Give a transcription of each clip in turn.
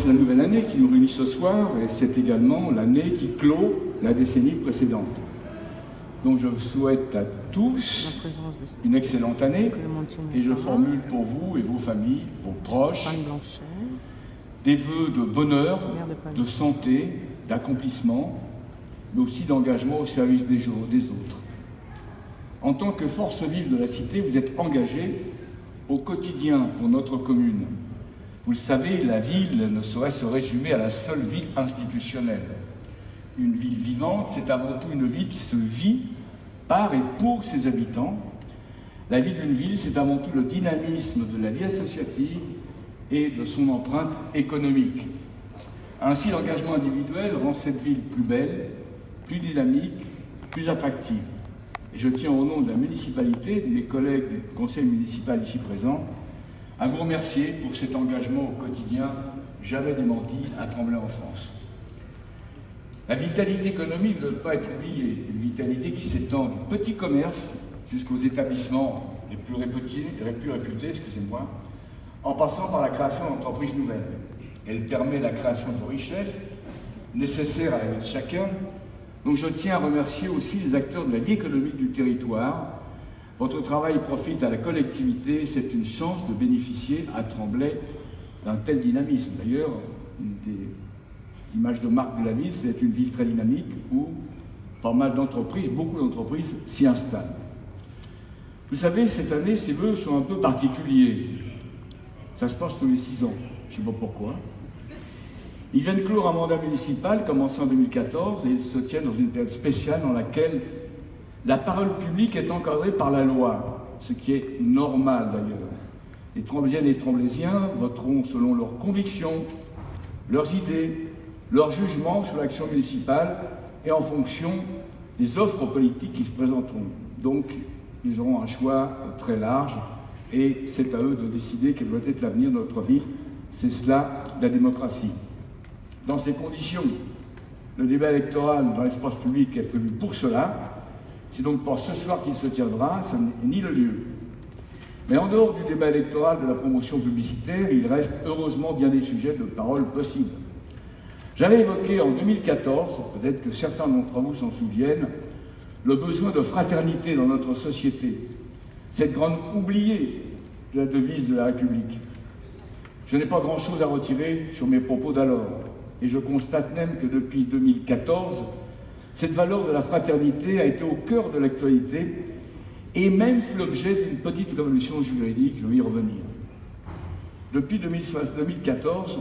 c'est la nouvelle année qui nous réunit ce soir et c'est également l'année qui clôt la décennie précédente. Donc je vous souhaite à tous une excellente année et je formule pour vous et vos familles, vos proches, des vœux de bonheur, de santé, d'accomplissement, mais aussi d'engagement au service des autres. En tant que force vive de la cité, vous êtes engagés au quotidien pour notre commune. Vous le savez, la ville ne saurait se résumer à la seule ville institutionnelle. Une ville vivante, c'est avant tout une ville qui se vit par et pour ses habitants. La vie d'une ville, c'est avant tout le dynamisme de la vie associative et de son empreinte économique. Ainsi, l'engagement individuel rend cette ville plus belle, plus dynamique, plus attractive. Et je tiens au nom de la municipalité, de mes collègues du conseil municipal ici présents, à vous remercier pour cet engagement au quotidien jamais démenti à Tremblay-en-France. La vitalité économique ne doit pas être oubliée, une vitalité qui s'étend du petit commerce jusqu'aux établissements les plus réputés, en passant par la création d'entreprises nouvelles. Elle permet la création de richesses nécessaires à la vie de chacun. Donc je tiens à remercier aussi les acteurs de la vie économique du territoire. Votre travail profite à la collectivité, c'est une chance de bénéficier à Tremblay d'un tel dynamisme. D'ailleurs, une des images de marque de la ville, c'est une ville très dynamique où pas mal d'entreprises, beaucoup d'entreprises s'y installent. Vous savez, cette année, ces vœux sont un peu particuliers. Ça se passe tous les 6 ans, je ne sais pas pourquoi. Ils viennent clore un mandat municipal commencé en 2014 et ils se tiennent dans une période spéciale dans laquelle la parole publique est encadrée par la loi, ce qui est normal d'ailleurs. Les Tremblaysiennes et les Tremblaysiens voteront selon leurs convictions, leurs idées, leurs jugements sur l'action municipale et en fonction des offres politiques qui se présenteront. Donc, ils auront un choix très large et c'est à eux de décider quel doit être l'avenir de notre ville. C'est cela, la démocratie. Dans ces conditions, le débat électoral dans l'espace public est prévu pour cela. C'est donc pas ce soir qu'il se tiendra, ce n'est ni le lieu. Mais en dehors du débat électoral, de la promotion publicitaire, il reste heureusement bien des sujets de parole possibles. J'avais évoqué en 2014, peut-être que certains d'entre vous s'en souviennent, le besoin de fraternité dans notre société, cette grande oubliée de la devise de la République. Je n'ai pas grand-chose à retirer sur mes propos d'alors, et je constate même que depuis 2014, cette valeur de la fraternité a été au cœur de l'actualité et même fait l'objet d'une petite révolution juridique, je vais y revenir. Depuis 2014,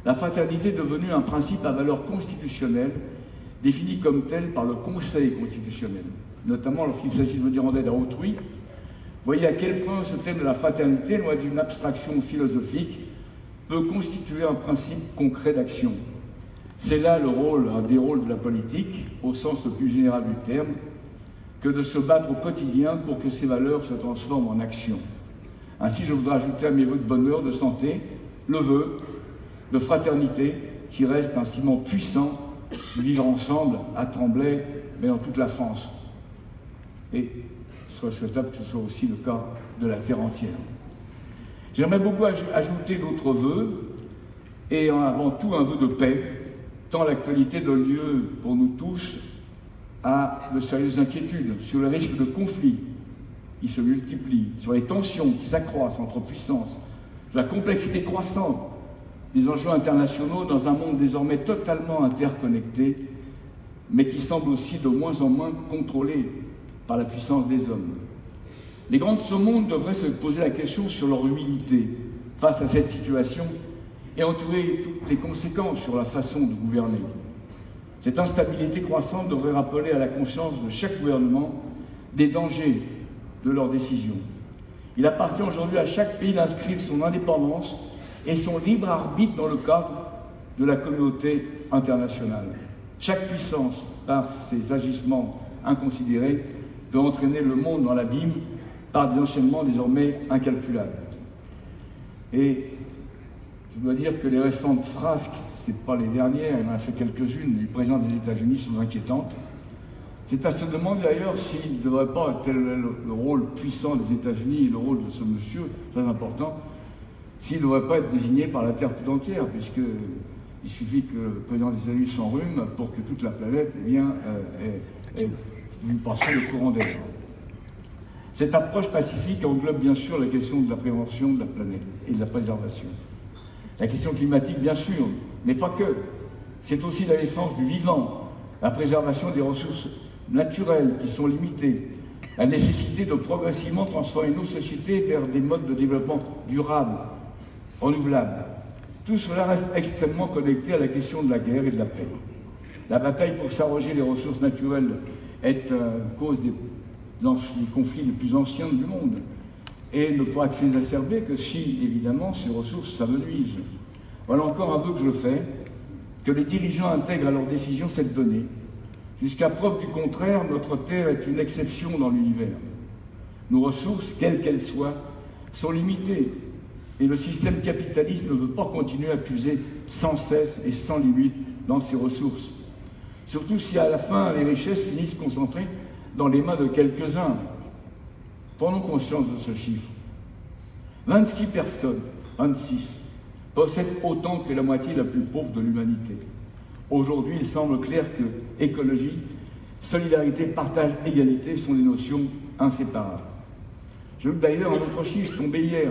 la fraternité est devenue un principe à valeur constitutionnelle, défini comme tel par le Conseil constitutionnel, notamment lorsqu'il s'agit de venir en aide à autrui. Voyez à quel point ce thème de la fraternité, loin d'une abstraction philosophique, peut constituer un principe concret d'action. C'est là un des rôles de la politique, au sens le plus général du terme, que de se battre au quotidien pour que ces valeurs se transforment en action. Ainsi, je voudrais ajouter à mes vœux de bonheur, de santé, le vœu de fraternité qui reste un ciment puissant de vivre ensemble à Tremblay, mais dans toute la France. Et ce serait souhaitable que ce soit aussi le cas de la terre entière. J'aimerais beaucoup ajouter d'autres vœux, et avant tout un vœu de paix, tant l'actualité donne lieu pour nous tous à de sérieuses inquiétudes sur le risque de conflits qui se multiplient, sur les tensions qui s'accroissent entre puissances, sur la complexité croissante des enjeux internationaux dans un monde désormais totalement interconnecté, mais qui semble aussi de moins en moins contrôlé par la puissance des hommes. Les grands de ce monde devraient se poser la question sur leur humilité face à cette situation et entourer toutes les conséquences sur la façon de gouverner. Cette instabilité croissante devrait rappeler à la conscience de chaque gouvernement des dangers de leurs décisions. Il appartient aujourd'hui à chaque pays d'inscrire son indépendance et son libre arbitre dans le cadre de la communauté internationale. Chaque puissance, par ses agissements inconsidérés, peut entraîner le monde dans l'abîme par des enchaînements désormais incalculables. Et je dois dire que les récentes frasques, ce n'est pas les dernières, il y en a fait quelques-unes, du président des États-Unis sont inquiétantes. C'est à se demander d'ailleurs s'il ne devrait pas, tel le rôle puissant des États-Unis et le rôle de ce monsieur, très important, s'il ne devrait pas être désigné par la Terre tout entière, puisqu'il suffit que le président des États-Unis s'enrhume pour que toute la planète ait vu passer le courant d'air. Cette approche pacifique englobe bien sûr la question de la prévention de la planète et de la préservation. La question climatique, bien sûr, mais pas que. C'est aussi la défense du vivant, la préservation des ressources naturelles qui sont limitées, la nécessité de progressivement transformer nos sociétés vers des modes de développement durables, renouvelables. Tout cela reste extrêmement connecté à la question de la guerre et de la paix. La bataille pour s'arroger les ressources naturelles est cause dans les conflits les plus anciens du monde et ne pourra que s'exacerber que si, évidemment, ces ressources s'amenuisent. Voilà encore un vœu que je fais, que les dirigeants intègrent à leurs décisions cette donnée. Jusqu'à preuve du contraire, notre Terre est une exception dans l'univers. Nos ressources, quelles qu'elles soient, sont limitées et le système capitaliste ne veut pas continuer à puiser sans cesse et sans limite dans ses ressources. Surtout si à la fin, les richesses finissent concentrées dans les mains de quelques-uns. Prenons conscience de ce chiffre. 26 personnes, 26, possèdent autant que la moitié la plus pauvre de l'humanité. Aujourd'hui, il semble clair que écologie, solidarité, partage, égalité sont des notions inséparables. Je veux d'ailleurs un autre chiffre tombé hier.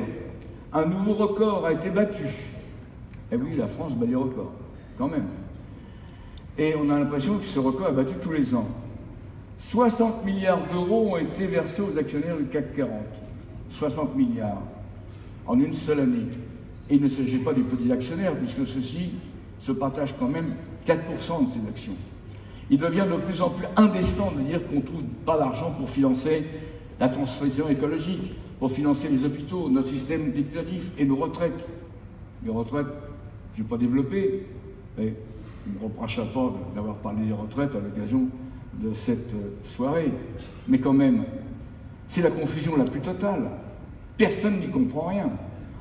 Un nouveau record a été battu. Et oui, la France bat les records, quand même. Et on a l'impression que ce record est battu tous les ans. 60 milliards d'euros ont été versés aux actionnaires du CAC 40. 60 milliards en une seule année. Et il ne s'agit pas des petits actionnaires, puisque ceux-ci se partagent quand même 4% de ces actions. Il devient de plus en plus indécent de dire qu'on ne trouve pas d'argent pour financer la transition écologique, pour financer les hôpitaux, notre système éducatif et nos retraites. Les retraites, je n'ai pas développé, mais il ne me reprochera pas d'avoir parlé des retraites à l'occasion de cette soirée. Mais quand même, c'est la confusion la plus totale. Personne n'y comprend rien.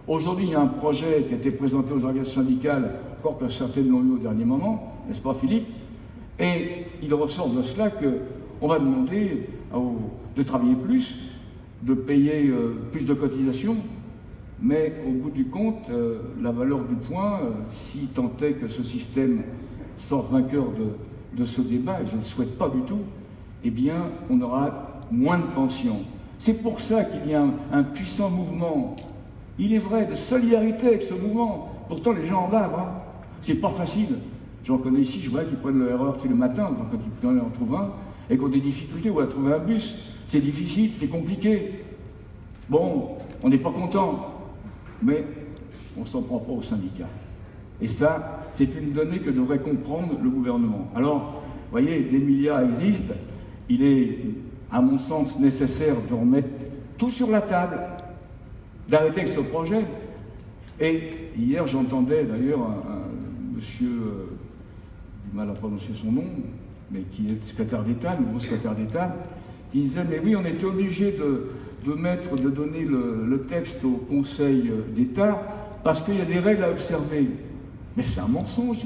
Aujourd'hui, il y a un projet qui a été présenté aux organisations syndicales, encore que certaines l'ont eu au dernier moment, n'est-ce pas Philippe? Et il ressort de cela qu'on va demander de travailler plus, de payer plus de cotisations, mais au bout du compte, la valeur du point, si tant est que ce système sort vainqueur de ce débat, et je ne le souhaite pas du tout, eh bien, on aura moins de pensions. C'est pour ça qu'il y a un puissant mouvement, il est vrai, de solidarité avec ce mouvement. Pourtant, les gens en bavent, hein. C'est pas facile. J'en connais ici, je vois qu'ils prennent le RER tous les matins, enfin, quand ils en trouvent un, et qu'on a des difficultés ou à trouver un bus. C'est difficile, c'est compliqué. Bon, on n'est pas content, mais on ne s'en prend pas aux syndicats. Et ça, c'est une donnée que devrait comprendre le gouvernement. Alors, vous voyez, des milliards existent. Il est, à mon sens, nécessaire de remettre tout sur la table, d'arrêter avec ce projet. Et hier, j'entendais d'ailleurs un monsieur, du mal à prononcer son nom, mais qui est secrétaire d'État, nouveau secrétaire d'État, qui disait, mais oui, on était obligé de donner le texte au Conseil d'État parce qu'il y a des règles à observer. Mais c'est un mensonge.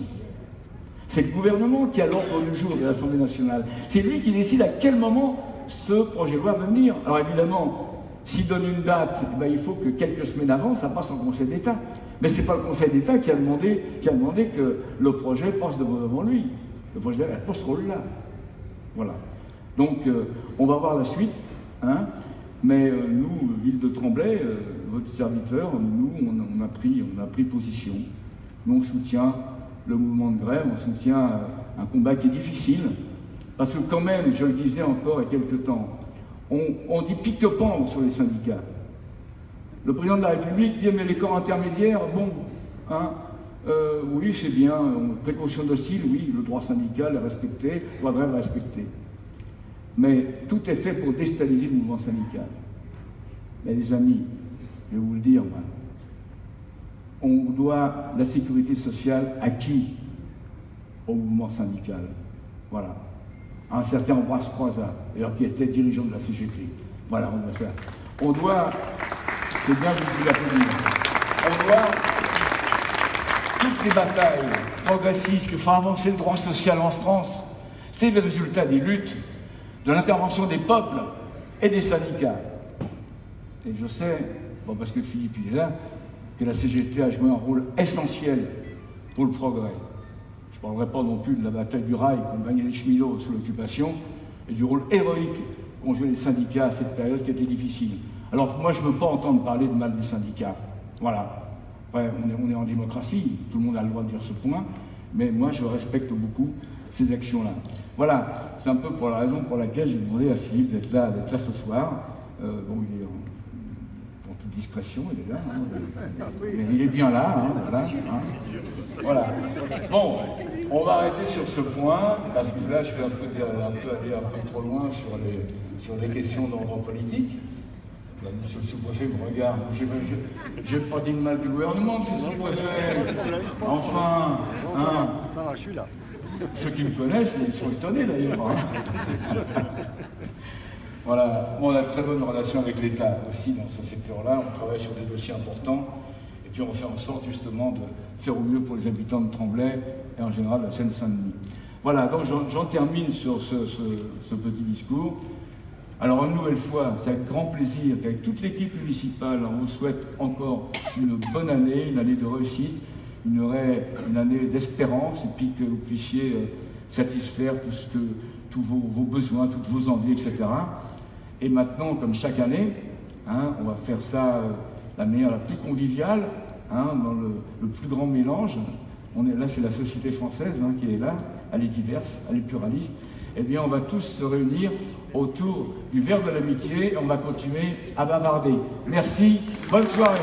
C'est le gouvernement qui a l'ordre du jour de l'Assemblée nationale. C'est lui qui décide à quel moment ce projet de loi va venir. Alors évidemment, s'il donne une date, ben, il faut que quelques semaines avant, ça passe en Conseil d'État. Mais ce n'est pas le Conseil d'État qui a demandé que le projet passe devant lui. Le projet n'a pas ce rôle-là. Voilà. Donc, on va voir la suite. Hein, mais nous, Ville de Tremblay, votre serviteur, nous, on a pris position. Nous, on soutient le mouvement de grève, on soutient un combat qui est difficile. Parce que quand même, je le disais encore il y a quelque temps, on dit pique-pendre sur les syndicats. Le président de la République dit, mais les corps intermédiaires, bon, hein, oui, c'est bien, précaution docile, oui, le droit syndical est respecté, le droit de grève est respecté. Mais tout est fait pour déstabiliser le mouvement syndical. Mais les amis, je vais vous le dire, moi, on doit la sécurité sociale à qui? Au mouvement syndical. Voilà. Un certain Ambroise Croizat, d'ailleurs qui était dirigeant de la CGT. Voilà, on doit faire. On doit, c'est bien vous dire la on doit, toutes les batailles progressistes qui font avancer le droit social en France, c'est le résultat des luttes, de l'intervention des peuples et des syndicats. Et je sais, bon, parce que Philippe il est là, que la CGT a joué un rôle essentiel pour le progrès. Je ne parlerai pas non plus de la bataille du rail qu'ont gagné les cheminots sous l'occupation et du rôle héroïque qu'ont joué les syndicats à cette période qui était difficile. Alors moi, je ne veux pas entendre parler de mal des syndicats. Voilà. Après, on est en démocratie, tout le monde a le droit de dire ce point, mais moi, je respecte beaucoup ces actions-là. Voilà, c'est un peu pour la raison pour laquelle j'ai demandé à Philippe d'être là ce soir. Bon, il est en toute discrétion, il est là. Hein, mais il est bien là, hein, voilà. Hein. Voilà. Bon, on va arrêter sur ce point, parce que là, je vais aller un peu trop loin sur les questions d'ordre politique. Là, monsieur le sous-préfet me regarde. J'ai pas dit de mal du gouvernement, monsieur le sous-préfet. Enfin, hein. Je suis là. Ceux qui me connaissent, ils sont étonnés d'ailleurs. Hein. Voilà, on a de très bonnes relations avec l'État aussi dans ce secteur-là. On travaille sur des dossiers importants. Et puis on fait en sorte justement de faire au mieux pour les habitants de Tremblay et en général la Seine-Saint-Denis. Voilà, donc j'en termine sur ce petit discours. Alors une nouvelle fois, c'est avec grand plaisir qu'avec toute l'équipe municipale, on vous souhaite encore une bonne année, une année de réussite, une année d'espérance, et puis que vous puissiez satisfaire tous vos besoins, toutes vos envies, etc. Et maintenant, comme chaque année, hein, on va faire ça de la manière la plus conviviale, hein, dans le plus grand mélange. Là, c'est la société française hein, qui est là, elle est diverse, elle est pluraliste. Eh bien, on va tous se réunir autour du verre de l'amitié et on va continuer à bavarder. Merci, bonne soirée.